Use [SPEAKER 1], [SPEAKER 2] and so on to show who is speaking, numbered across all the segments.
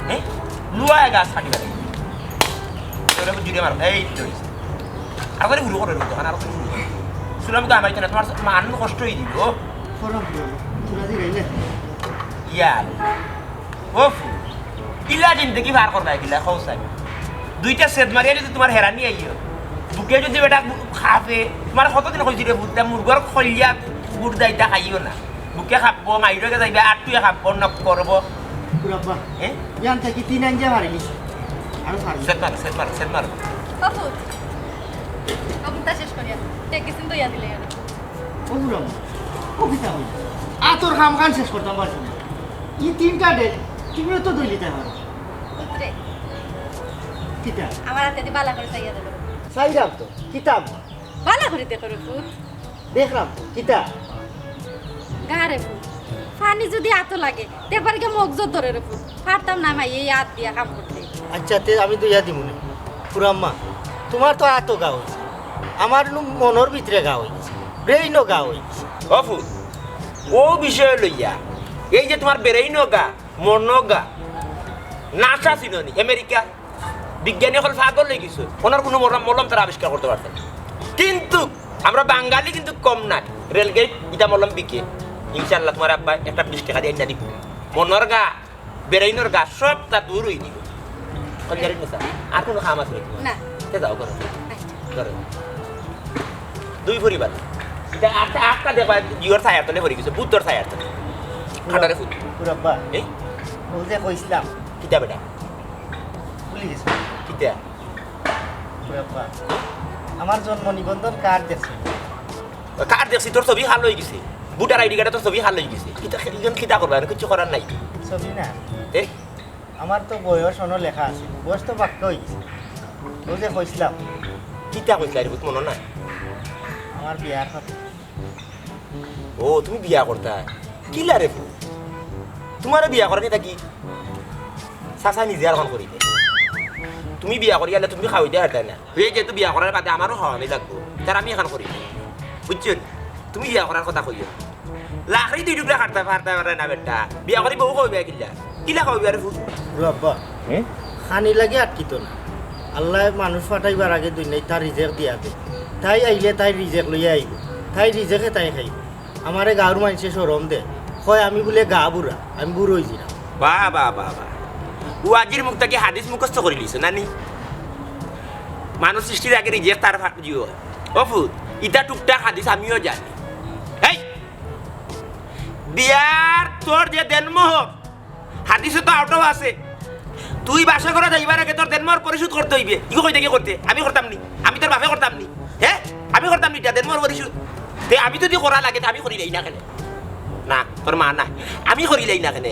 [SPEAKER 1] হ্যাঁ লুয়ায় গাছ কাটি পারে তোরা জুড়ে মারো এই তো আবার গুরু করে দোকান আর গুরু করে শুনলাম তো আমার তোমার মান কষ্ট হয়ে দিব ইয়ার ওফ কিলা জিন্দগি পার করবা কিলা খৌসাই দুইটা সেদ মারিয়া যদি তোমার হেরানি আইও বুকে যদি বেটা খাবে তোমার কতদিন কইছি রে বুদ্ধা মুরগর খলিয়া গুড় দাইতা খাইও না বুকে খাবো মাইরকে যাইবে আর তুই খাবো নক করব
[SPEAKER 2] পুরাব্বা ইয়ান থেকে 3 আঞ্জা মারি নিছি আর
[SPEAKER 1] সেট মার
[SPEAKER 3] কপুত কবিতা শেষ করিয়া টেকিসিন তো ইয়া দিলে
[SPEAKER 2] বললাম কবিতা হই আতর কাম কান শেষ করতাম পারছি না এই তিনটা ডে তুমিও তো দইলিতে পারো
[SPEAKER 3] উতরে
[SPEAKER 2] কিতা
[SPEAKER 3] আমার হাতে দি বালা করে চাইয়া দেব
[SPEAKER 2] সাইরাম তো কিতাব
[SPEAKER 3] বালা করে দেখো রে ফুট
[SPEAKER 2] দেখলাম তো কিতা
[SPEAKER 3] গারে ফুট পানি যদি আতো লাগে তেবার কে মগজত ধরে রে ফুট পারতাম না মাই এই হাত দিয়া কাম করতে
[SPEAKER 2] আচ্ছা তে আমি তো ইয়া দিমু না পুরাম্মা তোমার তো এত গা হয়েছে আমার মনের ভিতরে গা হয়েছে ব্রেইনও গা হয়েছে
[SPEAKER 1] অফু ও বিষয় লইয়া এই যে তোমার বেরেইন গা মন গা নাসা চিনি আমেরিকা বিজ্ঞানী হল পাগল হয়ে গেছে ওনার কোনো মলম তারা আবিষ্কার করতে পারতেন কিন্তু আমরা বাঙালি কিন্তু কম নাই রেলগেট ইটা মলম বিকে ইনশাল্লাহ তোমার আব্বা একটা 20 টাকা দিয়ে এনে দিব মনের গা বেরেইনের গা সব তা দূর হয়ে দিব আর কোনো খাম আছে
[SPEAKER 3] না
[SPEAKER 1] যাও করো দুই পরিবার এটা আটটা দেখবা জিওর ছায়ার তলে ভরে গেছে বুদ্ধর ছায়ার তলে খাটারে ফুল
[SPEAKER 2] পুরাব্বা
[SPEAKER 1] এই
[SPEAKER 2] ও যে কইছিলাম
[SPEAKER 1] কিতা বেটা
[SPEAKER 2] ভুলি গেছি
[SPEAKER 1] কিতা
[SPEAKER 2] পুরাব্বা আমার জন্ম নিবন্ধন কার্ড দেখছি
[SPEAKER 1] কার দেখছি তোর ছবি হাল হয়ে গেছে বুটার আইডি কার্ডে তোর ছবি হাল হয়ে গেছে কিতা কিতা করবা আর কিছু করার নাই
[SPEAKER 2] ছবি না
[SPEAKER 1] এই
[SPEAKER 2] আমার তো বয়স অন্য লেখা আছে বয়স তো বাক্য হয়ে গেছে ও যে কইছিলাম
[SPEAKER 1] কিতা কইছিলা রে মনে নাই
[SPEAKER 2] আমার বিয়ার কথা
[SPEAKER 1] ও তুমি বিয়া করতা কিলা রে তোমার বিয়া করা নিতা কি চাচা নিজে আর কন করিবে তুমি বিয়া করি গেলে তুমি খাওয়াই দিয়া হারতাই না এই যেহেতু বিয়া করার বাদে আমারও খাওয়ানি লাগবো তার আমি এখন করি বুঝছো তুমি বিয়া করার কথা কইও লাখড়ি 2 টুকরা কাটতে পারে না বেটা বিয়া করি বউ কইবে কিলা কিলা কইবে আরে ফুল
[SPEAKER 2] পুরাব্বা খানি লাগে আটকিত না আল্লাহ মানুষ ফাটাইবার আগে দুই নাই তার রিজেক্ট দিয়া দে তাই আইলে তাই রিজেক্ট লইয়া আইব তাই রিজেক্টে তাই খাইব আমারে গাঁর মানুষে সরম দে কয় আমি বলে গা বুড়া আমি বুড়ো হয়েছি না
[SPEAKER 1] বাহ বাহ বাহ বাহ ও আজির মুখ থেকে হাদিস মুখস্থ করে লিছো নানি মানুষ সৃষ্টির আগে রিজেক্ট তার জিও অফুত ইটা টুকটাক হাদিস আমিও জানি এই বিয়ার তোর যে দেনমোহর হাদিসে তো আউটও আছে তুই বাসা করে যাইবার আগে তোর দেনমোহর পরিশোধ করতে হইবে ইগো কই থেকে করতে আমি করতাম নি আমি তোর বাপে করতাম নি হ্যাঁ আমি করতাম নি দেনমোহর পরিশোধ তে আমি যদি করা লাগে আমি করি দেই না কেন না তোর মা নাই আমি করি দেই না কেন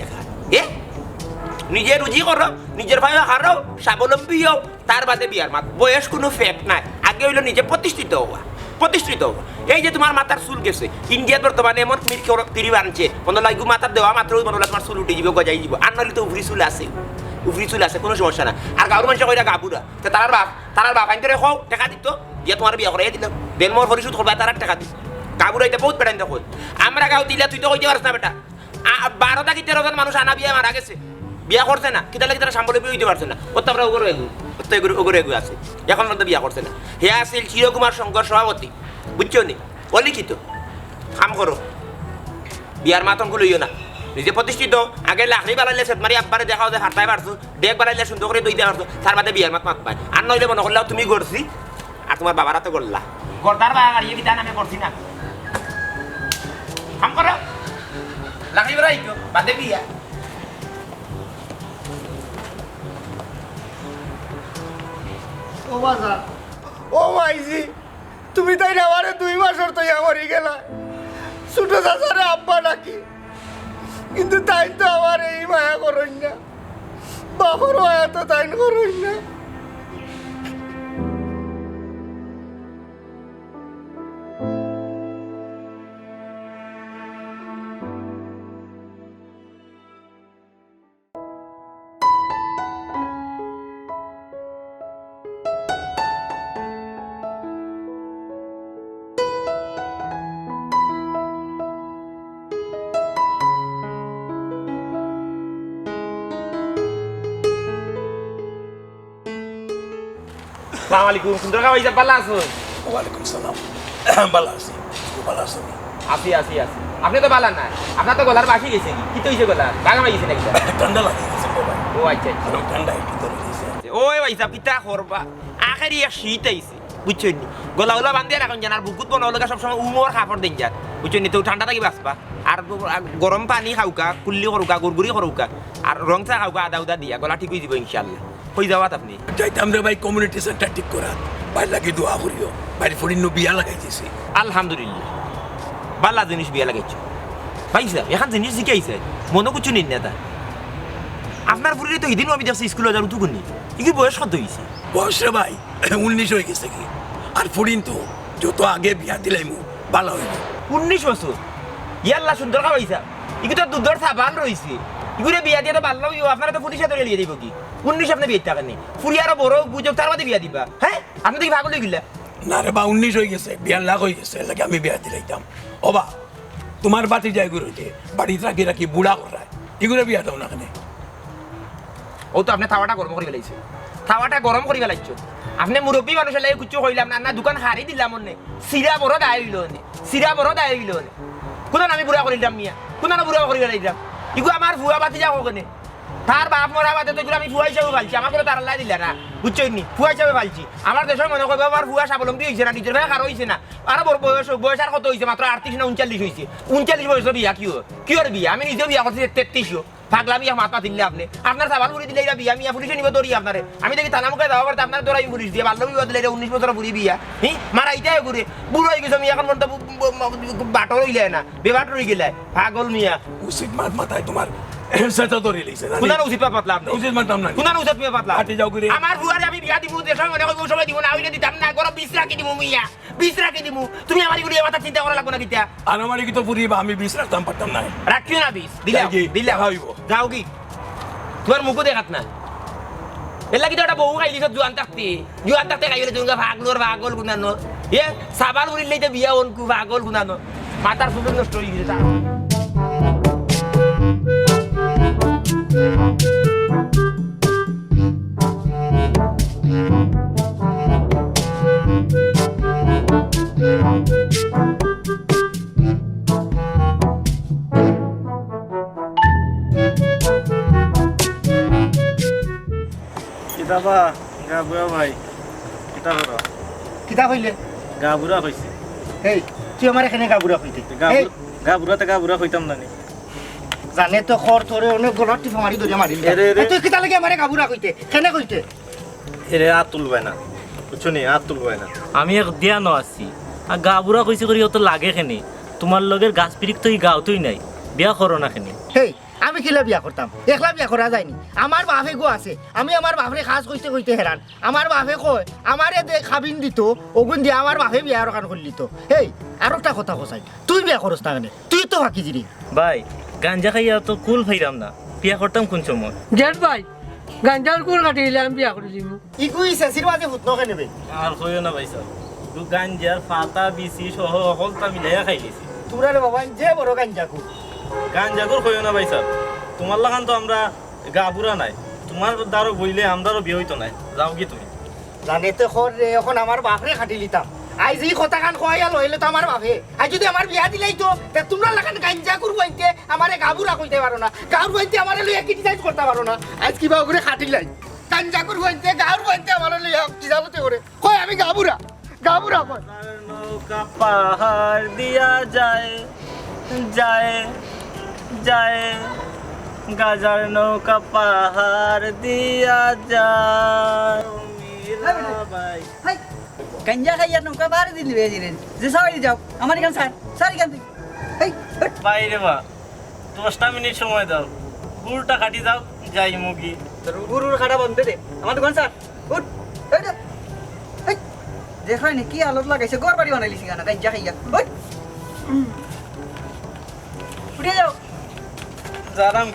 [SPEAKER 1] হ্যাঁ নিজে রুজি করো নিজের ভাই হারো স্বাবলম্বী হও তার বাদে বিয়ার মাত বয়স কোনো ফ্যাক্ট নাই আগে হইলো নিজে প্রতিষ্ঠিত হওয়া এই যে তোমার মাথার চুল গেছে ইন্ডিয়াত বর্তমানে এমন পিড়ি বানছে মনে লাগু মাথার দেওয়া মাত্র মনে তোমার চুল উঠে যাবে গজাই দিব আর নইলে তো উফরি চুল আছে কোনো সমস্যা না আর গাঁর মানুষ কইরা গাবুরা তো তার বাপ আইন করে খাও টাকা দিত দিয়ে তোমার বিয়া করাই দিলাম দেন মোর পরিশোধ করবা তার টাকা দিত গাবুরা এটা বহুত বেড়াইতে কই আমরা গাও দিলে তুই তো কইতে পারছ না বেটা 12টা কি 13জন মানুষ আনা বিয়া মারা গেছে বিয়া করছে না কিতা লাগি তারা সাম্বলম্বী হইতে পারছে না ওটা আমরা ওগরে এগু আছে এখন পর্যন্ত বিয়া করছে না হে আছিল চিরকুমার সংঘর সভাপতি বুঝছো নি অলিখিত কাম করো বিয়ার মাতঙ্গ লইও না নিজে প্রতিষ্ঠিত আগে লাখড়ি বাড়াইলে সেট মারি আব্বারে দেখাও যে হারতাই পারছো ডেক বাড়াইলে সুন্দর করে দই দেওয়া পারছো তার বাদে বিয়ার মাত পায় আর নইলে মনে করলাও তুমি করছি আর তোমার বাবারা তো করলা গর্দার বাড়ি বিতা নামে করছি না কাম করো লাখড়ি বাড়াই বাদে বিয়া
[SPEAKER 2] ও বাজার ও মাইজি তুমি তাই আমারে 2 মাসের তো মরি গেলা ছোট চাচারে আব্বা নাকি কিন্তু তাই তো আমার এই মায়া করইন না বাপর মায়া তো তাই করইন না
[SPEAKER 1] সালাম আলাইকুম সুন্দর কা ভাইজান ভালো আছো
[SPEAKER 4] ওয়ালাইকুম সালাম ভালো আছি খুব ভালো আছি
[SPEAKER 1] আছি আছি আছি আপনি তো ভালো না আপনার তো গলার বাসি গেছে কি তো হইছে গলা বাগা মাইছে নাকি
[SPEAKER 4] ঠান্ডা লাগে গেছে ভাই
[SPEAKER 1] ও আচ্ছা আচ্ছা
[SPEAKER 4] আরো ঠান্ডা একটু ধরে দিয়েছে
[SPEAKER 1] ওই ভাই সাহেব কিতা করবা আখেরি এক শীত আইছে বুঝছেন নি গলা উলা বান্ধিয়া রাখুন জান আর বুকুত বনাও লাগা সবসময় উমর কাপড় দিন যান বুঝছেন নি তো ঠান্ডা থাকি বাঁচবা আর গরম পানি খাওকা কুল্লি করুকা গুড়গুড়ি করুকা আর রং চা খাওকা আদা উদা দিয়া গলা ঠিক হয়ে যাব ইনশাল্লাহ হয়ে যাওয়াত আপনি
[SPEAKER 4] যাইতাম রে ভাই কমিউনিটি সেন্টার ঠিক করা ভাই লাগে দোয়া করিও ভাই ফরিন বিয়া লাগাই দিয়েছি
[SPEAKER 1] আলহামদুলিল্লাহ বালা জিনিস বিয়া লাগাইছো ভাই সাহেব এখন জিনিস শিখাইছে মনে কিছু নিন না তা আপনার পুরীতে তো এদিনও আমি দেখছি স্কুলে যার উঠুকুনি কি বয়স কত হয়েছে
[SPEAKER 4] বয়স রে ভাই 19 হয়ে গেছে কি আর ফরিন তো যত আগে বিয়া দিলাইমু ভালো হইব
[SPEAKER 1] 19 বছর ইয়াল্লা সুন্দর খাওয়াইছা ইকি তো দুধর সাবান রয়েছে ইগুরে বিয়া দিয়ে তো ভালো হইব আপনারা তো পুলিশে ধরে লিয়ে দিব কি 19 আপনি বিয়ে থাকেন নি ফুরি আরো বড় বুঝক তার বাদে বিয়া দিবা হ্যাঁ আপনি তো কি পাগল হয়ে গেলা
[SPEAKER 4] না রে বা 19 হয়ে গেছে বিয়ার লাখ হয়ে গেছে লাগে আমি বিয়া দিলাইতাম ওবা তোমার বাতি যায় গুরুতে বাড়ি রাখি রাখি বুড়া করায় এগুলো বিয়া দাও না কেন
[SPEAKER 1] ও তো আপনি তাওয়াটা গরম করে ফেলাইছে তাওয়াটা গরম করে ফেলাইছো আপনি মুরব্বী মানুষের লাগে কিছু কইলাম না না দোকান হারি দিলাম মনে সিরা বড় দায় হইল নে সিরা বড় দায় হইল নে কোন আমি বুড়া করিলাম মিয়া কোন না বুড়া করে ফেলাইলাম ইগু আমার ফুয়া বাতি যাও কেনে তার বাপ মরা বাদে তো আমি ফুয়া হিসাবে ভালছি আমাকে তো তার আল্লাহ দিলা না বুঝছই নি ফুয়া হিসাবে ভালছি আমার দেশের মনে করবে আমার ফুয়া স্বাবলম্বী হয়েছে না নিজের ভাই কারো হয়েছে না আর বড় বয়স আর কত হয়েছে মাত্র 38 না 39 হয়েছে 39 বয়স বিয়া কি ওর বিয়া আমি নিজেও বিয়া করছি 33 পাগলা বিয়া মাথা দিলে আপনি আপনার সাবাল বুড়ি দিলে এটা বিয়া মিয়া পুলিশে নিব দৌড়ি আপনারে আমি দেখি থানা মুখে যাওয়া করতে আপনার দৌড়াই পুলিশ দিয়ে বাল্য বিবাহ দিলে 19 বছর বুড়ি বিয়া মারা ইটাই ঘুরে বুড়ো হয়ে গেছে মিয়া এখন মনে বাটর হইলে না বেবাট রয়ে গেলে পাগল মিয়া
[SPEAKER 4] উচিত মাত মাথায় তোমার সেটা ধরে লইছে না
[SPEAKER 1] কোনার উচিত পাতলা আপনি
[SPEAKER 4] উচিত মানতাম না
[SPEAKER 1] কোনার উচিত পাতলা
[SPEAKER 4] হাঁটে যাও করে
[SPEAKER 1] আমার বুয়ারে আমি বিয়া দিব দেশ মনে কই সময় দিব না হইলে দিতাম না গরম 20 রাখি দিব মিয়া 20 রাখি দিব তুমি আমার গুলি মাথা চিন্তা করা লাগবে না কিতা
[SPEAKER 4] আর আমার কি তো পুরিবা আমি 20 রাখতাম পারতাম না
[SPEAKER 1] রাখিও না 20 দিলা
[SPEAKER 4] কি?
[SPEAKER 1] দিলা
[SPEAKER 4] হইব।
[SPEAKER 1] যাও কি তোমার মুখ দেখাত না এলা কি তো একটা বউ খাইলি সব জুয়ান থাকতে খাইলে তুমি ভাগল গুনানো এ সাবাল উড়িলেই তো বিয়া অনকু ভাগল গুনানো মাথার সুন্দর নষ্ট হয়ে গেছে
[SPEAKER 2] কিতাবা গা বুড়া ভাই কিতা করো
[SPEAKER 5] কিতা কইলে
[SPEAKER 2] গা বুড়া কইছে
[SPEAKER 5] এই তুই আমার এখানে গাবুরা কইতে এই
[SPEAKER 2] গা বুড়া কইতাম না নি
[SPEAKER 5] জানে তো খর তোরে অনেক গলার টিপা মারি ধরে মারি
[SPEAKER 2] এরে, এরে।
[SPEAKER 5] তুই কিতা লাগে আমারে গাবুরা কইতে কেনে কইতে
[SPEAKER 2] এরে হাত তুলবে না বুঝছো নি হাত তুলবে না
[SPEAKER 6] আমি এক দিয়া ন আছি আর গা বুড়া কইছে করি অত লাগে খেনি তোমার লগের গাছ পিরিক তো গাওতই নাই বিয়া করো না খেনি
[SPEAKER 5] হেই আমি কিলা বিয়া করতাম একলা বিয়া করা যায়নি আমার বাপে গো আছে আমি আমার বাপরে খাস কইতে কইতে হেরান আমার বাপে কয় আমারে দে খাবিন দিত ওগুন দিয়ে আমার বাপে বিয়া রকান করলি তো হেই আর একটা কথা কসাই তুই বিয়া করস না কেনে তুই তো বাকি জিরি
[SPEAKER 6] ভাই গাঞ্জা খাইয়া তো কুল ফাইরাম না বিয়া করতাম কোন সময়
[SPEAKER 7] জেঠ ভাই গাঞ্জার কুল কাটিলে আমি বিয়া করে দিব
[SPEAKER 5] ইকুই সেসির মাঝে ভূত নকে নেবে
[SPEAKER 6] আর কইও না ভাই সাহেব গাঞ্জার পাতা বিচি সহ সকলটা মিলাইয়া খাই গেছি
[SPEAKER 5] তোমরা রে বাবা যে বড় গাঞ্জা কু
[SPEAKER 8] গাঞ্জাগর কইও না ভাই সাহেব তোমার লাগান তো আমরা গা বুড়া নাই তোমার দ্বারও বইলে আমরারও বিয়ে হইতো নাই যাও কি তুমি
[SPEAKER 5] জানে তো খর রে এখন আমার বাপরে খাটি লিতাম আই যে কথা কান খোয়াইয়া লইলে তো আমার বাপে আই যদি আমার বিয়া দিলাই তো তে তোমরা লাগান গাঞ্জা করবো আইতে আমারে গাবুরা কইতে পারো না গাউর বইতে আমারে লইয়া ক্রিটিসাইজ করতে পারো না আজ কিবা করে খাটি লাই গাঞ্জা করবো আইতে গাউর বইতে আমারে লইয়া কিজালতে করে কই আমি গাবুরা কই
[SPEAKER 6] নৌকা পাহাড় দিয়া যায় যায় যায় গাজার নৌকা পাহাড় দিয়া যায় ভাই
[SPEAKER 7] হাই গাঞ্জা খাইয়া নৌকা বার দিন লিয়ে দিলেন যে সারি যাও আমার এখান স্যার সারি কান্তি এই
[SPEAKER 6] বাইরে বা 10টা মিনিট সময় দাও গুড়টা কাটি দাও যাই মুগি
[SPEAKER 7] গুরুর খাটা বন্ধ দে আমার দোকান স্যার উঠ এই দে এই দেখাই নি কি আলত লাগাইছে ঘর বাড়ি বানাইলিছি গানা গাঞ্জা খাইয়া ওই উঠে যাও
[SPEAKER 6] জারাম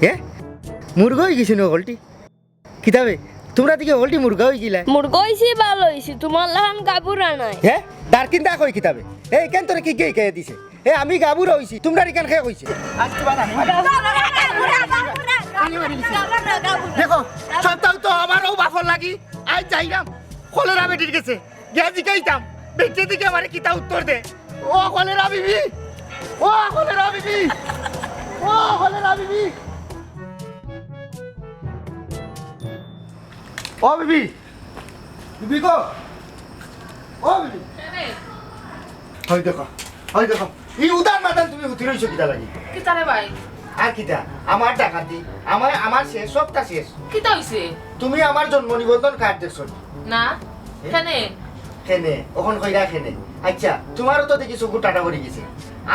[SPEAKER 5] এ মুরগো হয়ে গেছে নকলটি কিতাবে তোমরা দিকে হলটি মুরগা হয়ে গিলা
[SPEAKER 9] মুরগো হইছি ভালো হইছি তোমার লাহান গাবুরা নাই
[SPEAKER 5] হ্যাঁ দার কিনতা কই কিতাবে এই কেন তোরে কি কে কে দিছে এ আমি গাবুর হইছি তোমরা কেন খেয়ে কইছে দেখো সপ্তাহ তো আমারও বাফর লাগি আজ যাইরাম কলেরা বেটির গেছে গিয়া জিকাইতাম বেটে দিকে আমারে কিতা উত্তর দে ও কলেরা বিবি ও কলেরা বিবি ও কলেরা বিবি ও বিবি বিবি গো ও বিবি হয় দেখো এই উদার মাতান তুমি হুতি রইছো কিতা লাগি
[SPEAKER 10] কিতা রে ভাই
[SPEAKER 5] আর কিতা আমার ডাকাতি আমার শেষ সবটা শেষ
[SPEAKER 10] কিতা হইছে
[SPEAKER 5] তুমি আমার জন্ম নিবন্ধন কার্ড দেখছো
[SPEAKER 10] না কেনে
[SPEAKER 5] খেনে ওখান কইরা খেনে আচ্ছা তোমারও তো দেখি চকু টাটা করে গেছে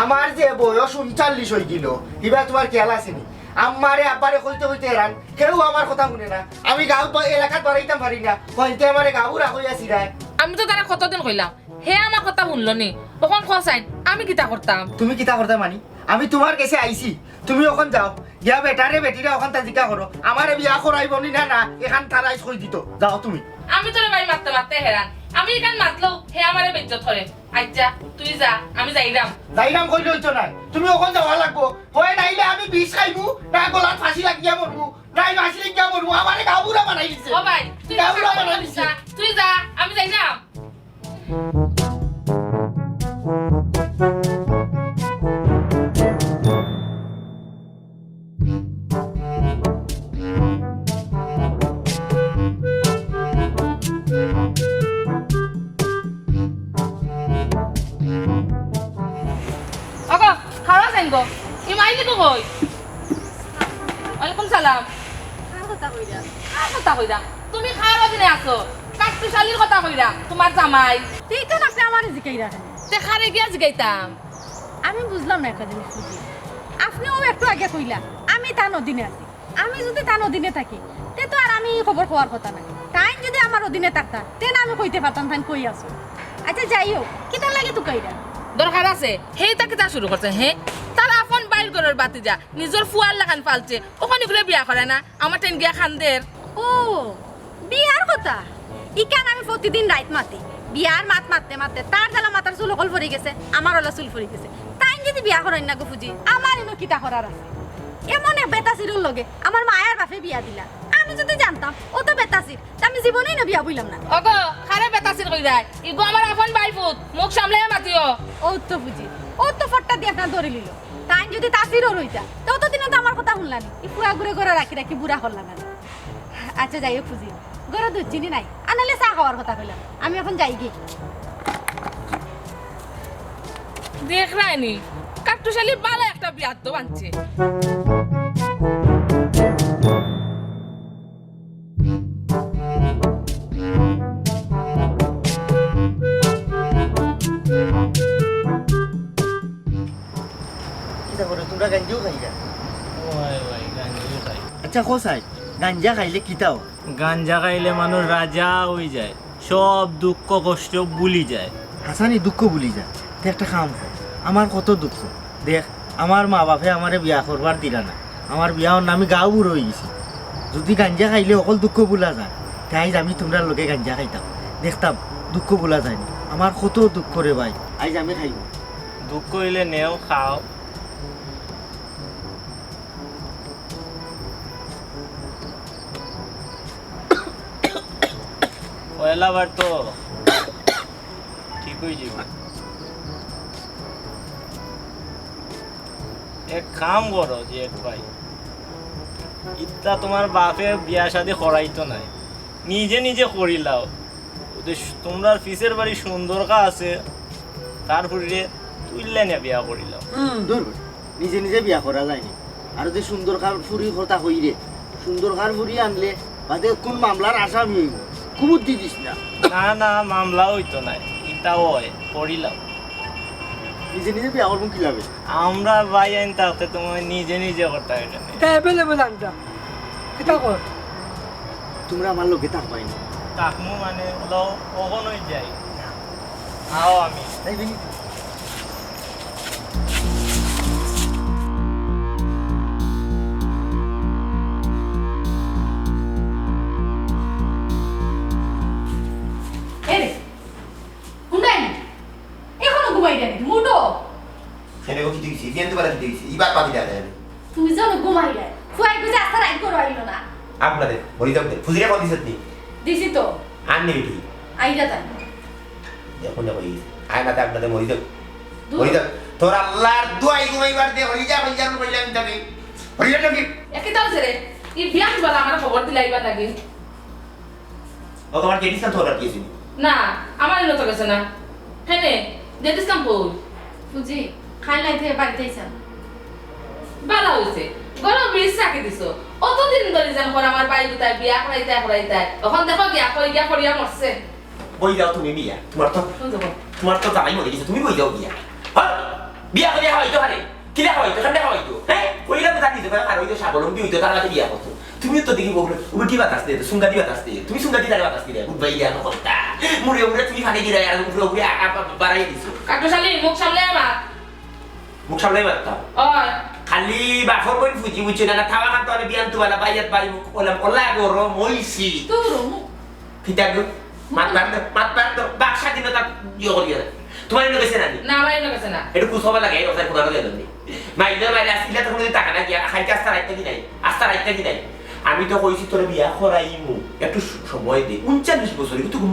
[SPEAKER 5] আমার যে বয়স 39 হয়ে গেল এবা তোমার খেয়াল আসেনি আমারে আব্বারে কইতে কইতে হেরান কেউ আমার কথা শুনে না আমি গাঁও এলাকাত বাড়াইতাম পারি না কইতে আমারে গাঁও রাখই আসি রায়
[SPEAKER 10] আমি তো তারা কতদিন কইলাম হে আমার কথা শুনলো নি তখন খসাইন আমি কিতা করতাম
[SPEAKER 5] তুমি কিতা করতে মানি আমি তোমার কাছে আইছি তুমি ওখান যাও গিয়া বেটারে বেটিরা ওখান তাজিকা করো আমারে বিয়া করাইব নি না না এখান তারাই কই দিত যাও তুমি
[SPEAKER 10] আমি তোর ভাই মারতে মারতে হেরান আমি এখান মাতলো হে আমারে বেজ্জত করে আচ্ছা তুই যা আমি যাইরাম
[SPEAKER 5] যাইরাম কইলে হইতো না তুমি ওখান যাওয়া লাগবো হয় নাইলে আমি বিষ খাইবো না গলাত ফাঁসি লাগিয়া মরবো নাই ফাঁসি লাগিয়া মরবো আমারে গাবুরা বানাই দিছে
[SPEAKER 10] ও ভাই তুই
[SPEAKER 5] গাবুরা বানাই দিছে
[SPEAKER 10] তুই যা আমি যাইরাম গো ইমাইলি তো কই ওয়ালাইকুম সালাম
[SPEAKER 3] আর কথা কইরা
[SPEAKER 10] আর কথা কইরা তুমি খাওয়ার দিনে আছো কাটতে শালির কথা কইরা তোমার জামাই
[SPEAKER 3] তুই তো আপনি আমারে জিকাই রাখেন
[SPEAKER 10] তে খারে গিয়া জিগাইতাম
[SPEAKER 3] আমি বুঝলাম না একটা জিনিস বুঝি আপনিও একটু আগে কইলা আমি তা নদিনে আছি আমি যদি তা নদিনে থাকি তে তো আর আমি খবর পাওয়ার কথা না তাই যদি আমার অধীনে থাকতা তেন আমি কইতে পারতাম তাই কই আছো আচ্ছা যাই হোক কিতা লাগে তো কইরা
[SPEAKER 10] দরকার আছে হেইটা কিতা শুরু করছে হে তার আপন বাইর ঘরের বাতি যা নিজের ফুয়ার লাগান পালছে ওখানে গুলো বিয়া করে না আমার টেন গিয়া খানদের
[SPEAKER 3] ও বিয়ার কথা ইকান আমি প্রতিদিন রাত মাতি বিয়ার মাত মারতে মারতে তার জ্বালা মাথার চুল অকল পড়ে গেছে আমার ওলা চুল পড়ে গেছে তাই যদি বিয়া করেন না গো ফুজি আমার এনো কিতা করার আছে এমন এক বেতাসির লগে আমার মায়ের বাপে বিয়া দিলা আমি যদি জানতাম ও তো বেতাসির আমি জীবনেই না বিয়া বইলাম না
[SPEAKER 10] ওগো খারে বেতাসির কই যায় ইগো আমার আপন বাইপুত মুখ সামলাই মাতিও
[SPEAKER 3] ও তো বুঝি ও তো ফটটা দিয়ে আপনার ধরে লিল তাই যদি তাসিরও রইতা তো দিনও তো আমার কথা শুনলানি ই পুরা ঘুরে ঘরে রাখি রাখি বুড়া করলাম না আচ্ছা যাই হোক বুঝি ঘরে দুধ চিনি নাই আনালে চা খাওয়ার কথা কইলাম আমি এখন যাই গিয়ে
[SPEAKER 10] দেখ রায়নি কাট্টু শালি ভালো একটা বিয়া তো বানছে
[SPEAKER 5] তোমরা গাঞ্জাও খাইরা আচ্ছা কোসাই গাঞ্জা খাইলে কিতাও
[SPEAKER 6] গাঞ্জা খাইলে মানুষ রাজা হয়ে যায় সব দুঃখ কষ্ট ভুলি যায়
[SPEAKER 5] হাসানি দুঃখ ভুলি যা তুই একটা কাম কর আমার কত দুঃখ দেখ আমার মা বাপে আমারে বিয়া করবার দিলা না আমার বিয়া হন আমি গাঁও বুড়ো হয়ে গেছি যদি গাঞ্জা খাইলে অকল দুঃখ ভুলা যায় তাই আমি তোমরা লোকে গাঞ্জা খাইতাম দেখতাম দুঃখ ভুলা যায়নি আমার কত দুঃখ রে ভাই আজ আমি খাইব
[SPEAKER 6] দুঃখ হইলে নেও খাও পয়লা বার তো ঠিক হয়ে যাবে এক কাম করো যে এক ভাই ইত্যা তোমার বাপে বিয়া শাদি করাইতো নাই নিজে নিজে করিলাও তোমরা ফিসের বাড়ি সুন্দরকা আছে তারপরে তুললে না বিয়া করিলাও
[SPEAKER 5] দূর নিজে নিজে বিয়া করা যায়নি আর যদি সুন্দর খার ফুরি কথা হই রে সুন্দর খার ফুরি আনলে বাদে কোন মামলার আসামি হইব কুবুদ দি দিস না
[SPEAKER 6] না না মামলা হইতো নাই ইটাও হয় করিলাম
[SPEAKER 5] নিজে নিজে বিয়া করবো কি লাগবে
[SPEAKER 6] আমরা ভাই আইন তাতে তোমার নিজে নিজে করতে হয় না
[SPEAKER 5] তোমরা আমার লোকে থাকবাই না
[SPEAKER 6] কাকমু মানে হলো কখনোই যাই আও আমি
[SPEAKER 5] তাই বলি
[SPEAKER 1] দিছি বিয়ান দুবার দিছি ইবার পাতি দেয়া যায়
[SPEAKER 3] তুমি যেন ঘুমাইলে ফুয়াই গুজে আস্তা রাইট করো আইলো না
[SPEAKER 1] আপনাদের হরি যাবে ফুজিরা কল দিছত নি
[SPEAKER 3] দিছি তো
[SPEAKER 1] আন নেই কি
[SPEAKER 3] আইরা তাই
[SPEAKER 1] দেখুন না কই আয় না আপনাদের মরি যাবে হরি যাবে তোর আল্লাহর দোয়াই ঘুমাইবার দে হরি যা হরি যার বললাম তাকে হরি যা কি
[SPEAKER 10] একই তাও রে এই বিয়ান বলা আমার খবর দিলাই বা নাকি
[SPEAKER 1] ও তোমার কে দিছ তোর আর কি ছিল
[SPEAKER 10] না আমার এলো তো গেছে না হ্যাঁ নে যেতিস কাম বল
[SPEAKER 3] ফুজি খাই লাই থেকে বাড়িতে আইছাম
[SPEAKER 10] ভালো হয়েছে গরম বীজ রাখি দিছো অতদিন ধরে যেন পর আমার বাড়ি তাই বিয়া করাইতে এখন দেখো গিয়া করিয়া মরছে
[SPEAKER 1] বই দাও তুমি বিয়া তোমার তো জামাই মরে গেছে তুমি বই দাও বিয়া হ্যাঁ বিয়া করে হয়তো হারে কি দেখা হয়তো কেন দেখা হয়তো হ্যাঁ ওইটা তো জানি যে আর ওইতো স্বাবলম্বী হইতো তার কাছে বিয়া করতো তুমি তো দেখি বলবে উল্টি বাতাস দে সুঙ্গা দি বাতাস দে তুমি সুঙ্গা দি তারে বাতাস দিলে উঠবাই দিয়া কথা মুড়ে মুড়ে তুমি ফানি দিলে আর উপরে উপরে বাড়াই দিছো
[SPEAKER 10] কাটুশালি মুখ সামলে আমার
[SPEAKER 1] মুখ সামলাই মারতাম
[SPEAKER 10] ওই
[SPEAKER 1] খালি বাফর বই ফুজি বুঝছো না থাওয়া খান তো বিয়ান তো বালা বাইয়াত বাই মুখ ওলা ওলা গরম হইছি
[SPEAKER 10] তোর
[SPEAKER 1] কিতা গো মাত পার বাক্সা দিন তা ইয়ে করিয়া তোমার এনে গেছে নানি
[SPEAKER 10] না আমার এলো গেছে না
[SPEAKER 1] এটা কুসবা লাগে এই ওসাই কোনা লাগে দনি মাইলে মাইলে আসিলা তো কোনো টাকা না গিয়া খাইতে আস্তা রাইতে কি নাই আস্তা রাইতে কি নাই আমি তো কইছি তোর বিয়া করাইমু একটু সময় দে 39 বছর কিন্তু কোন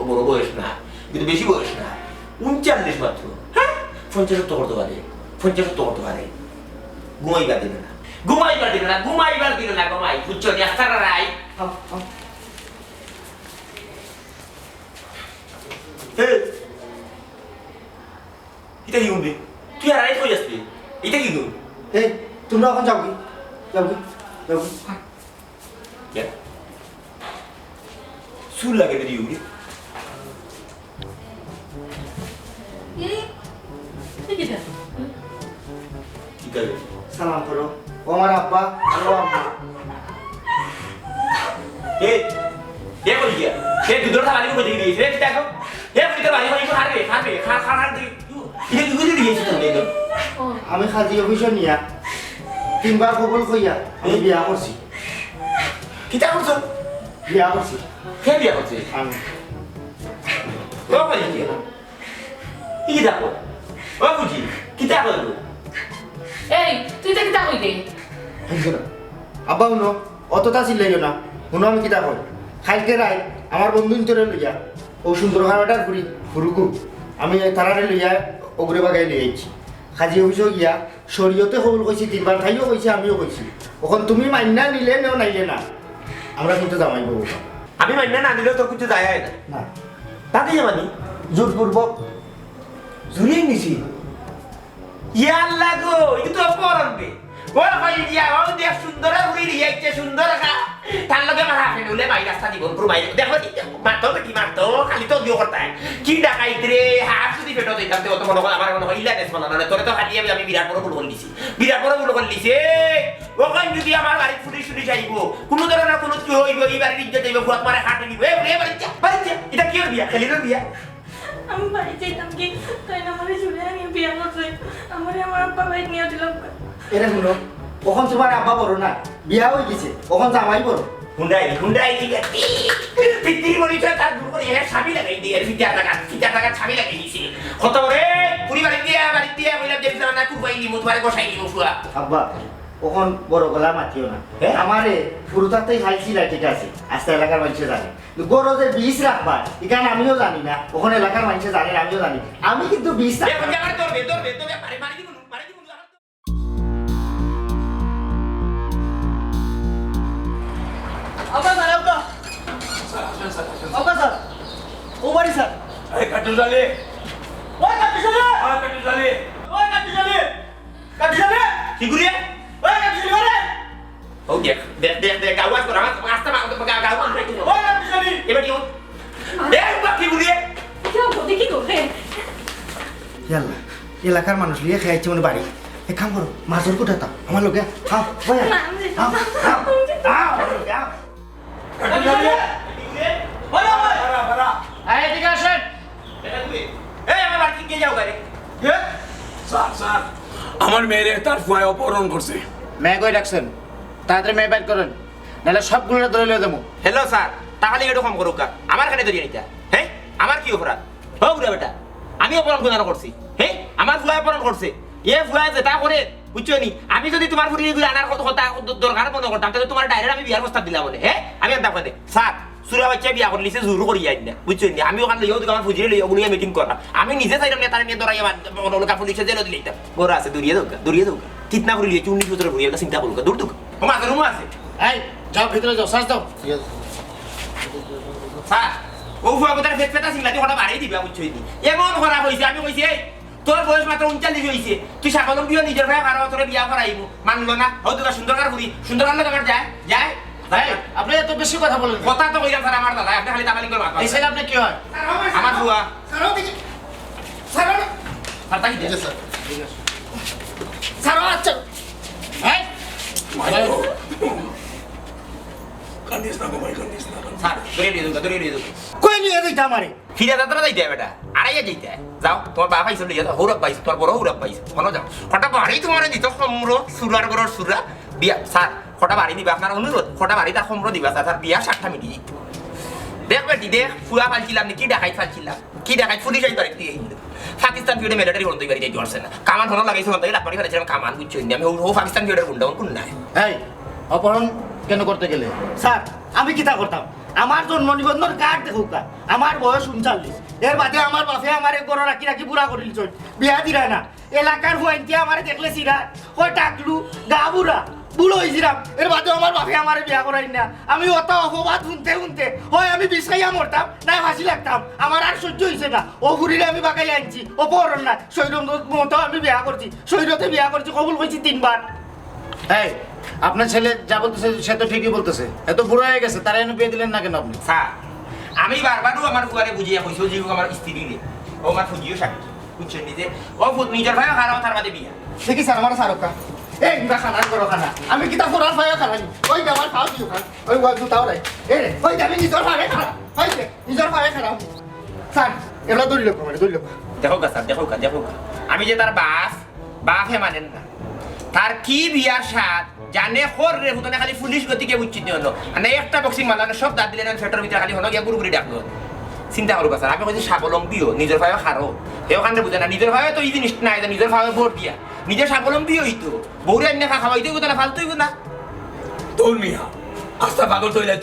[SPEAKER 1] বড় বয়স না কিন্তু বেশি বয়স না 39 মাত্র হ্যাঁ 50 তো করতে পারে 50 তো করতে পারে ঘুমাইবার দিবে না ঘুমাই বুঝছো নি আস্তা রাই এটা কি গুনবি তুই আর রাইট হয়ে যাচ্ছিস এটা কি গুন
[SPEAKER 5] এই তোমরা এখন যাও কি
[SPEAKER 1] চুল লাগে রে ইউরি ঠিক আছে
[SPEAKER 5] সালাম করো ও আমার আব্বা ও আম্মা
[SPEAKER 1] এ কই গিয়া সে দুধর থালা নিয়ে বসে গিয়েছে রে দেখো বুঝতে পারি খাবে খা দি এটা কি করে দিয়েছিস তুমি এটা
[SPEAKER 5] আমি খাজি অফিসে নিয়া 3 বার কবুল কইয়া আমি বিয়া করছি
[SPEAKER 1] কিটা করছো
[SPEAKER 5] বিয়া করছি
[SPEAKER 1] কে বিয়া করছে
[SPEAKER 5] আমি
[SPEAKER 1] ও কই গিয়া কি দেখো ও বুঝি কিটা করলো
[SPEAKER 10] এই তুই তো কিতা কইলি
[SPEAKER 5] আব্বা শুনো অতটা চিল্লাইও না শুনো আমি কিতা কই খাইতে রাই আমার বন্ধু ইন্তরে লইয়া ও সুন্দর খাওয়াটার ঘুরি ঘুরুকু আমি তারারে লইয়া ওগুরে বাগাই লই আইছি খাজি অফিসে গিয়া শরীয়তে কবুল কইছি 3 বার খাইও কইছি আমিও কইছি এখন তুমি মাইনা নিলে নেও নাইলে না আমরা কিন্তু জামাই বউ
[SPEAKER 1] আমি মান্য না দিলেও তোর কিছু যায় না
[SPEAKER 5] না
[SPEAKER 1] তাতে জামানি
[SPEAKER 5] জোর পূর্বক
[SPEAKER 1] জুড়িয়ে নিছি ইয়াল্লা গো এটা তো অপরাধ ও ভাই দিয়া ও দেখ সুন্দর ঘুরি রিয়াইতে সুন্দর খা তার লগে মারা ফেন উলে মাই রাস্তা দিব পুরো মাই দেখো মারতো কি মারতো খালি তো দিও করতা কি ডাকাইত রে হাত যদি ফেটো দিতাম তো তো মনে হয় আমার মনে হয় ইলা দেশ মনে না তোরে তো হাতি আমি বিরাট বড় ভুল করলিছি বিরাট বড় ভুল করলিছে ও কাই যদি আমার বাড়ি ফুটি যাইবো কোনো ধরনের কোনো কি হইব এই বাড়ি ইজ্জত যাইবো ফুট মারে হাতে নিব এ বাড়ি এটা কি বিয়া খেলির বিয়া
[SPEAKER 11] আমি বাড়ি যাইতাম কি তাই না আমার জুড়ে আমি বিয়া করতে আমার আব্বা বাইক নিয়ে দিল
[SPEAKER 5] এরে শুনো ওখন তোমার আব্বা বড় না বিয়া হয়ে গেছে ওখন জামাই বড়
[SPEAKER 1] হুন্ডাই দিকে পিতি মরিটা তার দূর করে এর স্বামী লাগাই দিয়ে ফিটার টাকা স্বামী লাগাই দিয়েছে কত রে পুরি বাড়ি দিয়ে বললাম যে না কুবাই নি মুতবারে বসাই নি মুফুয়া
[SPEAKER 5] আব্বা ওখন বড় গলা মাতিও না আমারে পুরুতাতেই খাইছি না ঠিক আছে আস্তে এলাকার মানুষে জানে গরো যে বিষ রাখবা এখানে আমিও জানি না ওখানে এলাকার মানুষে জানে আমিও জানি আমি কিন্তু বিষ
[SPEAKER 7] আব্বা স্যার আব্বা স্যার ও বাড়ি স্যার
[SPEAKER 4] এই কাটুশালি
[SPEAKER 7] ওই কাটুশালি
[SPEAKER 4] কাটুশালি
[SPEAKER 7] ওই কাটুশালি কাটুশালি
[SPEAKER 1] কি গুরিয়া
[SPEAKER 7] ওই কাটুশালি ওরে
[SPEAKER 1] ও দেখ গাওয়াজ করা আস্তে গাওয়াজ রাখি
[SPEAKER 7] ওই কাটুশালি
[SPEAKER 1] এবার কি কি গুরিয়া
[SPEAKER 3] দেখি গো হে
[SPEAKER 5] ইয়াল্লা এলাকার মানুষ লিয়ে খাইছে মনে বাড়ি এক কাম করো মাছের কোটা তাও আমার লোকে খাও বয়া খাও
[SPEAKER 7] কাটুশালি ওই ওই
[SPEAKER 4] বারা
[SPEAKER 7] এই দিকে আসেন
[SPEAKER 1] এই আমার বাড়ি কে যাও গারে
[SPEAKER 4] স্যার আমার মেয়েরে তার ফুয়ায় অপহরণ করছে
[SPEAKER 5] মেয়ে কই রাখছেন তাড়াতাড়ি মেয়ে বাইর করেন নাহলে সবগুলো ধরে লয়ে দেবো
[SPEAKER 1] হ্যালো স্যার তাহলে একটু কম করুক আমার কানে ধরিয়ে নিতা হ্যাঁ আমার কি অপরাধ ও গুড়া বেটা আমি অপরাধ গুণানো করছি হ্যাঁ আমার ফুয়া অপরাধ করছে এ ফুয়া যেটা করে বুঝছো নি আমি যদি তোমার ফুরি আনার কথা দরকার মনে করতাম তাহলে তোমার ডাইরেক্ট আমি বিয়ার প্রস্তাব দিলাম বলে হ্যাঁ আমি আনতাম দে স্যার সুরা বাচ্চা বিয়া করে লিসে জোর করি যাই না বুঝছো নি আমি ওখানে লইও আমার ফুজিরে লইও বলিয়া মিটিং করা আমি নিজে চাইলাম না তার নিয়ে দরাই আমার লোকা পুলিশে জেলে দিলাম গোরা আছে দূরিয়ে দাও কিতনা করে লিয়ে 19 বছরের বুড়ি চিন্তা করুক দূর দুক ও মাঝে রুম আছে
[SPEAKER 2] এই যাও ভিতরে যাও শ্বাস দাও
[SPEAKER 1] স্যার ও ফুয়া কোথায় ফেট ফেটা সিংলাতে ওটা বাড়াই দিবা বুঝছো নি এমন খারাপ হইছে আমি কইছি এই তোর বয়স মাত্র 39 হইছে তুই স্বাবলম্বী নিজের ভাই আর তোরে বিয়া করাইব মানলো না ও তোরা সুন্দর কার বুড়ি সুন্দর কার লাগে যায়
[SPEAKER 2] আপনি এত বেশি কথা বলেন
[SPEAKER 1] কথা তো কইলাম স্যার আমার দাদা আপনি খালি দামালি করে মাথা
[SPEAKER 2] এই সাইড আপনি কি হয়
[SPEAKER 1] আমার ফুয়া
[SPEAKER 2] স্যার ওদিকে স্যার
[SPEAKER 1] স্যার তাই দে
[SPEAKER 2] স্যার স্যার আচ্ছা এই
[SPEAKER 4] কান্দিস না ভাই কান্দিস না
[SPEAKER 1] স্যার দূরে দিয়ে দাও
[SPEAKER 2] কই নিয়ে যাইতা আমারে
[SPEAKER 1] ফিরে যাত্রা যাইতে বেটা আড়াইয়া যাইতে যাও তোমার বাবা পাইছো লিয়ে যাও হৌরব পাইছো তোমার বড় হৌরব পাইছো মনে যাও কটা বাড়ি তোমার দিত সম্র সুরার গরর সুরা বিয়া স্যার কটা বাড়ি দিবা আপনার অনুরোধ কটা বাড়ি তার সম্র দিবা স্যার বিয়া 60টা মিটি দিত দেখ বেটি দেখ ফুয়া ফালছিলাম কি দেখাই ফালছিলাম কি দেখাই পুলিশ আই বাড়ি দিয়ে পাকিস্তান ফিউডে মিলিটারি বন্ধ করে যাইতে পারছে না কামান ধরো লাগাইছে বন্ধ করে লাপাড়ি ফেলেছিলাম কামান বুঝছো আমি ও পাকিস্তান ফিউডের গুন্ডা কোন নাই
[SPEAKER 2] এই অপহরণ কেন করতে গেলে
[SPEAKER 5] স্যার আমি কিতা করতাম আমার জন্ম নিবন্ধন কার্ড দেখুক আমার বয়স 39 এর বাদে আমার বাপে আমার গড় রাখি রাখি বুড়া করে দিল বিয়া দিরা না এলাকার হুয়াইন্তি আমার দেখলে সিরা ওই টাকলু গা বুড়া বুড়ো হয়েছিলাম এর বাদে আমার বাপে আমার বিয়া করাই না আমি অত অপবাদ শুনতে হয় আমি বিষাইয়া মরতাম না হাসি লাগতাম আমার আর সহ্য হয়েছে না ও ঘুরিলে আমি বাগাই আনছি অপহরণ না শৈর মতো আমি বিয়া করছি শৈরতে বিয়া করছি কবুল হয়েছি 3 বার।
[SPEAKER 2] এই আপনার ছেলে যা বলতেছে সে তো ঠিকই বলতেছে এত বুড়ো হয়ে গেছে তারা এনে বিয়ে দিলেন না কেন আপনি
[SPEAKER 1] স্যার আমি বারবারও আমার ফুয়ারে বুঝিয়া কইছো যে আমার স্ত্রী রে ও আমার ফুজিও সাক্ষী বুঝছেন নিজে ও নিজের ভাইও খারাপ তার বাদে বিয়া
[SPEAKER 5] দেখি স্যার আমার সারকা এই না খানা করো খানা আমি কিতা ফোরার ফায়া খানানি ওই আমার খাও দিও খান ওই ওয়াজ দুটাও নাই এ রে ওই আমি নিজের ভাবে খানা ওই যে নিজের ভাবে খানা স্যার এগুলো দড়ি লোক মানে দড়ি লোক
[SPEAKER 1] দেখো গা স্যার দেখো গা আমি যে তার বাপে মানেন না তার কি বিয়ার সাথ জানে খোর রে হুতনে খালি পুলিশ গতিকে উচিত হলো মানে একটা বক্সিং মালানো সব দাঁত দিলেন ফেটার ভিতরে খালি হলো গিয়া গুরুগুরি ডাকলো চিন্তা করবো স্যার আমি কইছি স্বাবলম্বীও নিজের ভাইও খারো এ ওখানে বুঝে না নিজের ভাইও তো এই জিনিস নাই নিজের ভাইও ভোট দিয়া নিজের স্বাবলম্বী হইতো বউরে এনে খাওয়াইতে হইতো না ফালতু হইব না
[SPEAKER 4] তোর মিয়া আস্তা পাগল তৈলে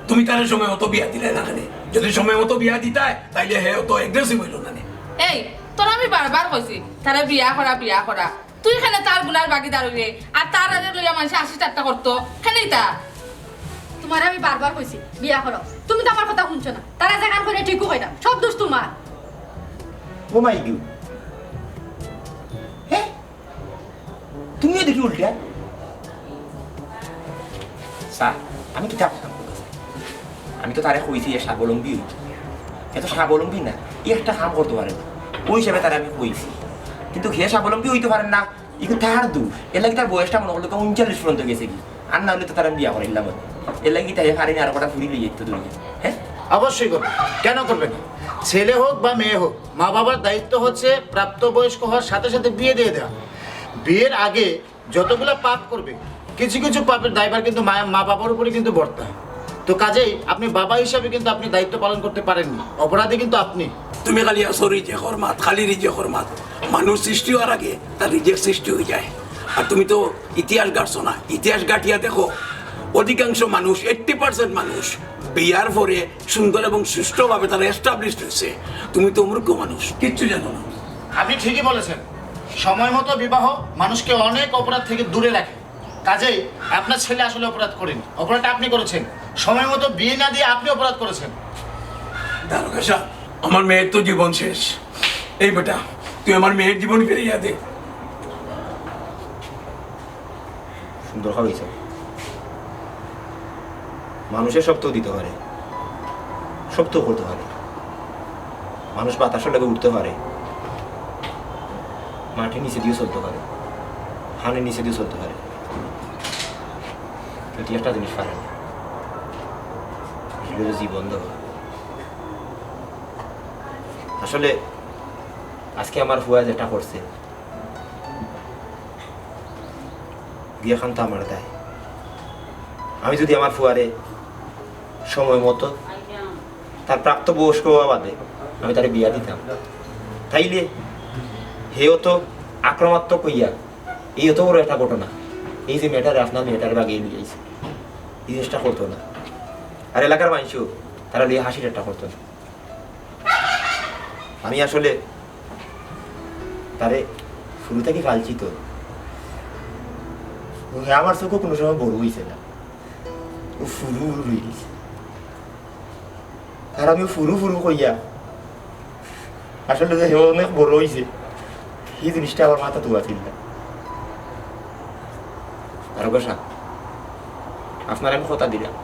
[SPEAKER 4] তুমি তার সময় মতো বিয়া দিলে না কেন যদি সময় মতো বিয়া দিতায় তাইলে হে তো এগ্রেসিভ হইল না
[SPEAKER 10] এই তোর আমি বারবার কইছি তারা বিয়া করা তুই খানে তার গুনার বাগিদার হইবে আর তার আগে লইয়া মানুষ 80 করতো খানেই তা
[SPEAKER 3] তোমার আমি বারবার কইছি বিয়া করো তুমি তো আমার কথা শুনছো না তারা জাগান করে ঠিকও হয় না সব দোষ তোমার
[SPEAKER 1] ও মাই গড হ্যাঁ তুমিও দেখি উল্টা স্যার আমি কি চাপতাম আমি তো তারে কইছি এ স্বাবলম্বী হইতো এত স্বাবলম্বী না একটা কাম করতে পারে না ওই হিসাবে তারা আমি কইছি কিন্তু হে স্বাবলম্বী হইতে পারেন না এগুলো তার দোষ এর লাগে তার বয়সটা মনে করলো 39 পর্যন্ত গেছে কি আর না হলে তো তারা বিয়া করাইলাম এর লাগে তাই পারিনি আর কটা ফুরি লিয়ে যেত তুমি হ্যাঁ
[SPEAKER 2] অবশ্যই করবেন কেন করবেন ছেলে হোক বা মেয়ে হোক মা বাবার দায়িত্ব হচ্ছে প্রাপ্তবয়স্ক হওয়ার সাথে সাথে বিয়ে দিয়ে দেওয়া বিয়ের আগে যতগুলো পাপ করবে কিছু কিছু পাপের দায়ভার কিন্তু মা বাবার উপরে কিন্তু বর্তায় তো কাজেই আপনি বাবা হিসাবে কিন্তু আপনি দায়িত্ব পালন করতে পারেননি অপরাধী কিন্তু আপনি
[SPEAKER 4] তুমি খালি আসো রিজে হরমাত খালি রিজে হরমাত মানুষ সৃষ্টি হওয়ার আগে তার রিজের সৃষ্টি হয়ে যায় আর তুমি তো ইতিহাস গাঁটছো না ইতিহাস গাঁটিয়া দেখো অধিকাংশ মানুষ 80% মানুষ বিয়ার পরে সুন্দর এবং সুষ্ঠুভাবে তারা এস্টাবলিশড হয়েছে তুমি তো মূর্খ মানুষ কিচ্ছু জানো না
[SPEAKER 2] আপনি ঠিকই বলেছেন সময় মতো বিবাহ মানুষকে অনেক অপরাধ থেকে দূরে রাখে কাজেই আপনার ছেলে আসলে অপরাধ করেন অপরাধটা আপনি করেছেন সময় মতো বিয়ে না দিয়ে আপনি অপরাধ করেছেন
[SPEAKER 4] দারোগা সাহেব আমার মেয়ের তো জীবন শেষ এই বেটা তুই আমার মেয়ের জীবন ফিরিয়ে দে
[SPEAKER 1] সুন্দর হয়েছে মানুষের সপ্তাহ দিতে পারে সপ্তাহ করতে পারে মানুষ বাতাসের লাগে উঠতে পারে মাটির নিচে দিয়ে চলতে পারে হানের নিচে দিয়ে চলতে পারে কিন্তু একটা জিনিস পারে না জীবন দেওয়া আসলে আজকে আমার ফুয়া যেটা করছে বিয়ে খান তো আমার দায় আমি যদি আমার ফুয়ারে সময় মতো তার প্রাপ্ত বয়স্ক হওয়া বাদে আমি তারে বিয়া দিতাম তাইলে হেও তো আক্রমাত্মক হইয়া এই এত বড় একটা ঘটনা, এই যে মেয়েটারে আপনার মেয়েটারে বাগিয়ে নিয়ে যাইছে, এই জিনিসটা করতো না। আর এলাকার মানুষও তারা লিয়ে হাসির একটা করতো না। আমি আসলে তারে শুরু থেকে ফালছি তো, আমার চোখও কোনো সময় বড় হয়েছে না, ও ফুরু হয়ে গেছে। আর আমি ফুরু ফুরু কইয়া আসলে যে অনেক বড় হয়েছে এই জিনিসটা আমার মাথা তোলা ছিল না। আর বসা আপনার আমি কথা দিলাম,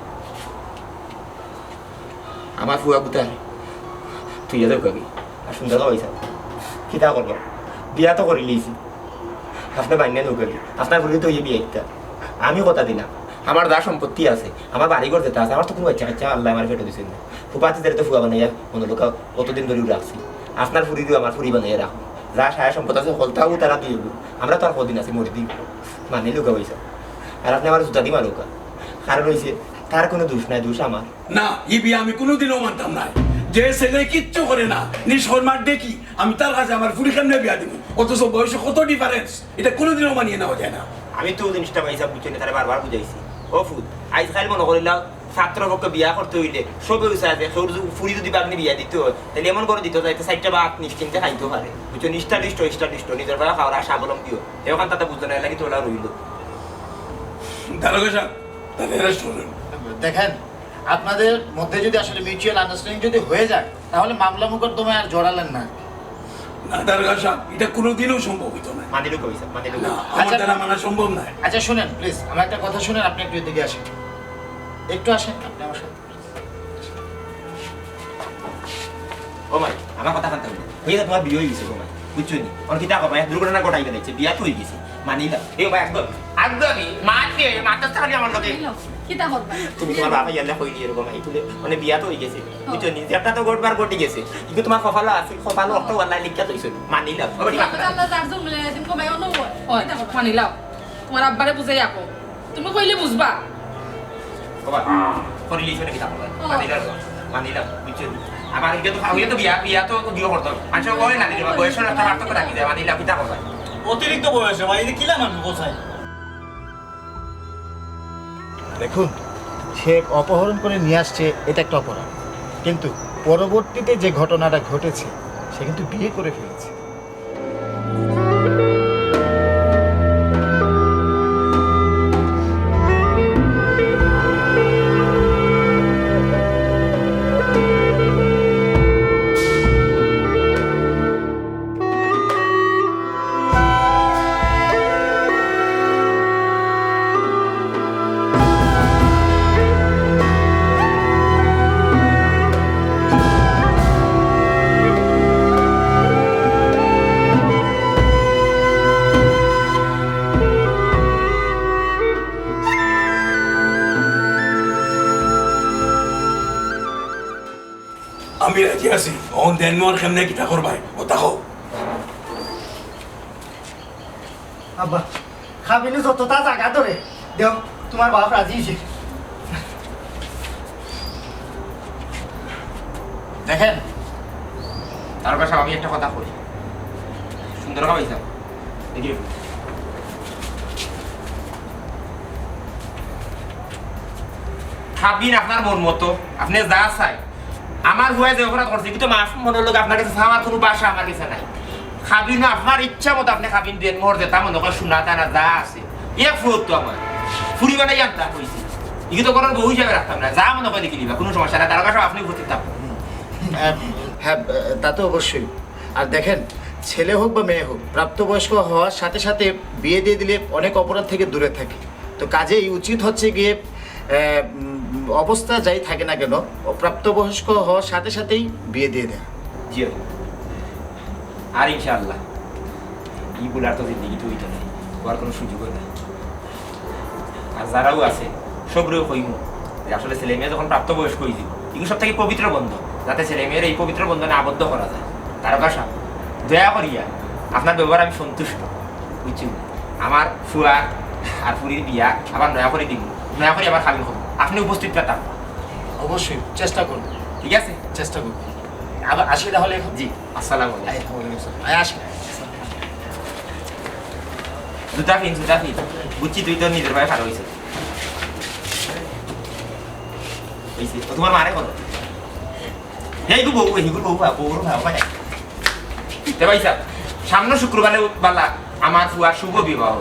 [SPEAKER 1] আমার ফুয়া বুতা তুই যাদের কাকি আর সুন্দর হয়েছে কিতা করবো, বিয়া তো করে নিয়েছি, আপনার বান্যা নৌকাকি আপনার বলে তো বিয়ে একটা। আমি কথা দিলাম, আমার যা সম্পত্তি আছে, আমার বাড়িঘর যেটা আছে, আমার তো কোনো বাচ্চা কাচ্চা আল্লাহ আমার ফেটে দিচ্ছেন না। ফুপাতিদের তো ফুয়া বানাইয়া মনে লোক কতদিন ধরেও রাখছি, আপনার ফুরি দিও আমার ফুরি বানাইয়া রাখো, যা সায়া সম্পদ আছে হলতাও তারা দিয়ে আমরা তো আর কদিন আছি মরে দিই মানে লোকা পয়সা। আর আপনি আমার জুতা দিমা লোকা, কারণ হয়েছে তার কোনো দোষ নাই, দোষ আমার
[SPEAKER 4] না। ই বিয়ে আমি কোনোদিনও মানতাম না। যে ছেলে কিচ্ছু করে না নিষ্কর্মার দেখি আমি তার কাছে আমার ফুরি কেমনে বিয়া দিব, অথচ বয়সে কত ডিফারেন্স, এটা কোনোদিনও মানিয়ে নেওয়া যায় না।
[SPEAKER 1] আমি তো জিনিসটা পাইসা বুঝছি না, তারা বারবার বুঝাইছি। ও ফুল আজকাল মনে করিলাম ছাত্র পক্ষে বিয়া করতে হইলে সবে উৎসাহ আছে, ফুরি যদি বাগনি বিয়া দিতে হয় তাহলে এমন করে দিতে যাইতে চারটা বা নিশ্চিন্তে খাইতে পারে, বুঝছো, নিষ্ঠাদিষ্ট নিজের বেলা খাওয়ার স্বাবলম্বী হয়, এখন তাতে বুঝতে না লাগে তোলা রইল।
[SPEAKER 2] দেখেন আপনাদের মধ্যে যদি আসলে মিউচুয়াল আন্ডারস্ট্যান্ডিং যদি হয়ে যায় তাহলে মামলা মোকদ্দমায় আর জড়ালেন না।
[SPEAKER 4] এটা কোনোদিনও সম্ভব হইতো না,
[SPEAKER 1] মানিল কইছা মানিল
[SPEAKER 4] না, আমার দ্বারা মানা সম্ভব নয়।
[SPEAKER 2] আচ্ছা শুনেন প্লিজ, আমার একটা কথা শুনেন, আপনি একটু এদিকে আসেন, একটু আসেন আপনি আমার সাথে।
[SPEAKER 1] ও মাই আমার কথা কানতে হবে, হইয়া তোমার বিয়ে হয়ে গেছে গো মাই, বুঝছো নি, অন কিতা করবা দুর্ঘটনা ঘটাই গেছে, বিয়া তো হয়ে গেছে মানিলাম। এই ভাই একদম একদমই মারতে মারতে খালি আমার লগে
[SPEAKER 3] কিতা করবা
[SPEAKER 1] তুমি তোমার বাবা ইয়াল্লা কই দিয়ে এরকম এই তুলে মানে বিয়া তো হয়ে গেছে, বুঝছো নি, একটা তো গোটবার গটি গেছে, কিন্তু তোমার কপালে আছে, কপালে অত ওয়াল্লা লিখা তৈছে মানিলাম। ওবাড়ি
[SPEAKER 3] আল্লাহ যার জন্য দিন কমাই অন্য
[SPEAKER 10] ওই মানিলাও, তোমার আব্বারে বুঝাই আপো, তুমি কইলে বুঝবা।
[SPEAKER 1] বাবা করি লিখে নাকি তারপর মানিলাম, বুঝছো নি, আমার এটা তো হইলে তো বিয়া তো দিও করতে আচ্ছা ওই না দিবা বয়সের একটা পার্থক্য রাখি যায়, মানিলাম কিতা করবা
[SPEAKER 6] অতিরিক্ত বয়সে ভাই এটা কিলা মানুষ কোথায়
[SPEAKER 2] দেখুন সে অপহরণ করে নিয়ে আসছে এটা একটা অপরাধ, কিন্তু পরবর্তীতে যে ঘটনাটা ঘটেছে সে কিন্তু বিয়ে করে ফেলেছে।
[SPEAKER 4] আমি রাজি আছি, অন দেন মোর কেমনে কিতা করবাই ও তাকো।
[SPEAKER 5] আব্বা খাবিনি যতটা জায়গা ধরে দেও, তোমার বাপ রাজি হয়েছে।
[SPEAKER 2] দেখেন
[SPEAKER 1] তার কাছে আমি একটা কথা কই, সুন্দর খাওয়াইছা দেখি খাবিন আপনার মন মতো, আপনি যা চাই। আমার হয়ে যে অপরাধ করছে কিন্তু মাফ মনে লোক আপনার কাছে আমার কোনো বাসা আমার কাছে নাই, খাবিন আপনার ইচ্ছা মতো আপনি খাবিন দেন মোর দেতা মনে করে শোনা টানা যা আছে এক ফুট তো আমার ফুরি বানাই আনতা কইছি, এগুলো তো করার বহু হিসাবে রাখতাম না, যা মনে করে দেখি দিবা কোনো সমস্যা না, তার কাছে আপনি ভর্তি থাকবেন।
[SPEAKER 2] হ্যাঁ তা তো অবশ্যই। আর দেখেন ছেলে হোক বা মেয়ে হোক প্রাপ্তবয়স্ক হওয়ার সাথে সাথে বিয়ে দিয়ে দিলে অনেক অপরাধ থেকে দূরে থাকে, তো কাজেই উচিত হচ্ছে গিয়ে অবস্থা যাই থাকে না কেন প্রাপ্তবয়স্ক হওয়ার সাথে সাথেই বিয়ে দিয়ে দেয়।
[SPEAKER 1] জি আর ইনশাআল্লাহ এই বলার তো জিন্দগি তো হইতে নাই, হওয়ার কোনো সুযোগ নাই। আর যারাও আছে সবরেও কইম যে আসলে ছেলে মেয়ে যখন প্রাপ্তবয়স্ক হয়েছে এগুলো সব থেকে পবিত্র বন্ধন, যাতে ছেলে মেয়ের এই পবিত্র বন্ধনে আবদ্ধ করা যায়। তার ভাষা দয়া করিয়া আপনার ব্যবহার আমি সন্তুষ্ট, বুঝছেন, আমার ফুয়া আর ফুরির বিয়া আবার নয়া করে দিব, নয়া করে আবার খালি হব, আপনি উপস্থিত পেতাম।
[SPEAKER 2] অবশ্যই চেষ্টা করব,
[SPEAKER 1] ঠিক আছে
[SPEAKER 2] চেষ্টা করব। আবার আসি তাহলে এখন।
[SPEAKER 1] জি আসসালামু আলাইকুম।
[SPEAKER 2] আসি।
[SPEAKER 1] জুতা ফিন বুঝছি তুই তো নিজের ভাই ভালো হয়েছে তোমার মারে বলো এইগু বউ বউর ভালো পাই তে ভাই সাহেব সামনে শুক্রবারে বালা আমার ফুয়ার শুভ বিবাহ